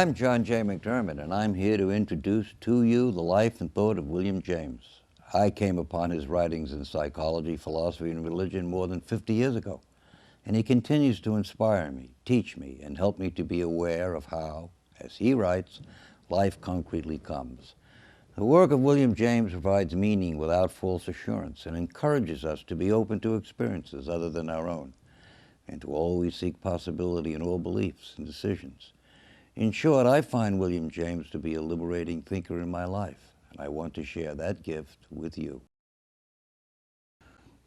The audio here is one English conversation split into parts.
I'm John J. McDermott, and I'm here to introduce to you the life and thought of William James. I came upon his writings in psychology, philosophy, and religion more than 50 years ago, and he continues to inspire me, teach me, and help me to be aware of how, as he writes, life concretely comes. The work of William James provides meaning without false assurance and encourages us to be open to experiences other than our own, and to always seek possibility in all beliefs and decisions. In short, I find William James to be a liberating thinker in my life, and I want to share that gift with you.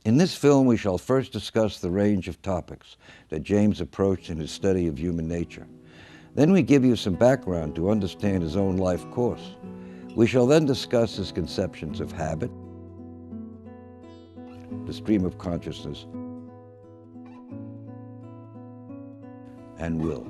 In this film, we shall first discuss the range of topics that James approached in his study of human nature. Then we give you some background to understand his own life course. We shall then discuss his conceptions of habit, the stream of consciousness, and will.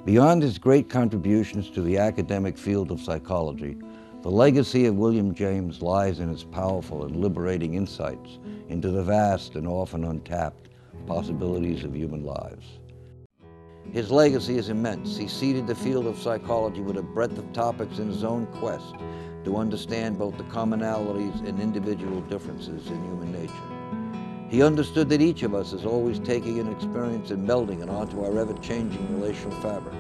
Beyond his great contributions to the academic field of psychology, the legacy of William James lies in his powerful and liberating insights into the vast and often untapped possibilities of human lives. His legacy is immense. He seeded the field of psychology with a breadth of topics in his own quest to understand both the commonalities and individual differences in human nature. He understood that each of us is always taking an experience and melding it onto our ever-changing relational fabric.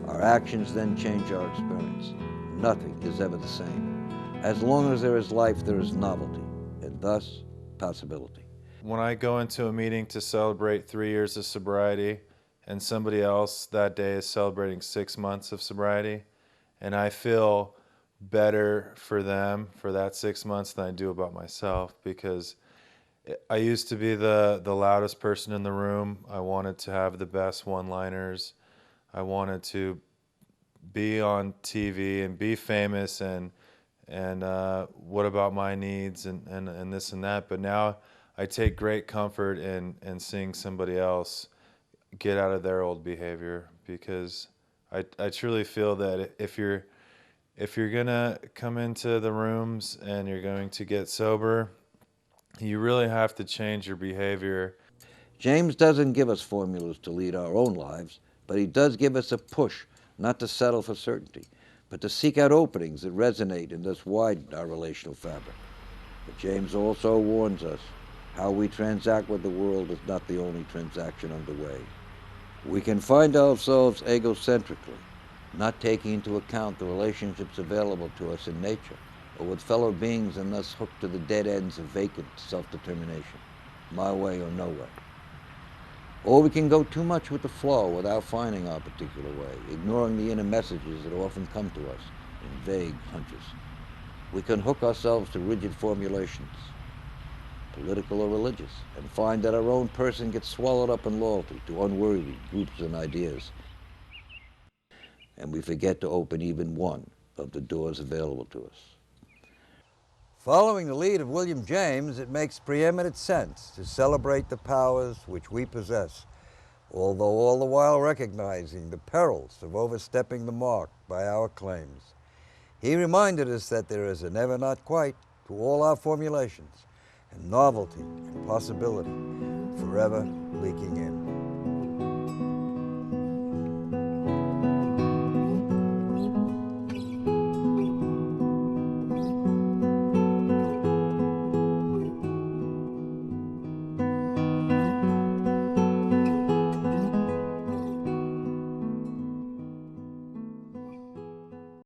Our actions then change our experience. Nothing is ever the same. As long as there is life, there is novelty, and thus possibility. When I go into a meeting to celebrate 3 years of sobriety, and somebody else that day is celebrating 6 months of sobriety, and I feel better for them for that 6 months than I do about myself, because I used to be the loudest person in the room. I wanted to have the best one-liners. I wanted to be on TV and be famous and what about my needs and this and that. But now I take great comfort in seeing somebody else get out of their old behavior, because I truly feel that if you're gonna come into the rooms and you're going to get sober, you really have to change your behavior. James doesn't give us formulas to lead our own lives, but he does give us a push not to settle for certainty, but to seek out openings that resonate and thus widen our relational fabric. But James also warns us how we transact with the world is not the only transaction underway. We can find ourselves egocentrically, not taking into account the relationships available to us in nature or with fellow beings, and thus hooked to the dead ends of vacant self-determination, my way or no way. Or we can go too much with the flow without finding our particular way, ignoring the inner messages that often come to us in vague hunches. We can hook ourselves to rigid formulations, political or religious, and find that our own person gets swallowed up in loyalty to unworthy groups and ideas. And we forget to open even one of the doors available to us. Following the lead of William James, it makes preeminent sense to celebrate the powers which we possess, although all the while recognizing the perils of overstepping the mark by our claims. He reminded us that there is a never not quite to all our formulations, and novelty and possibility forever leaking in.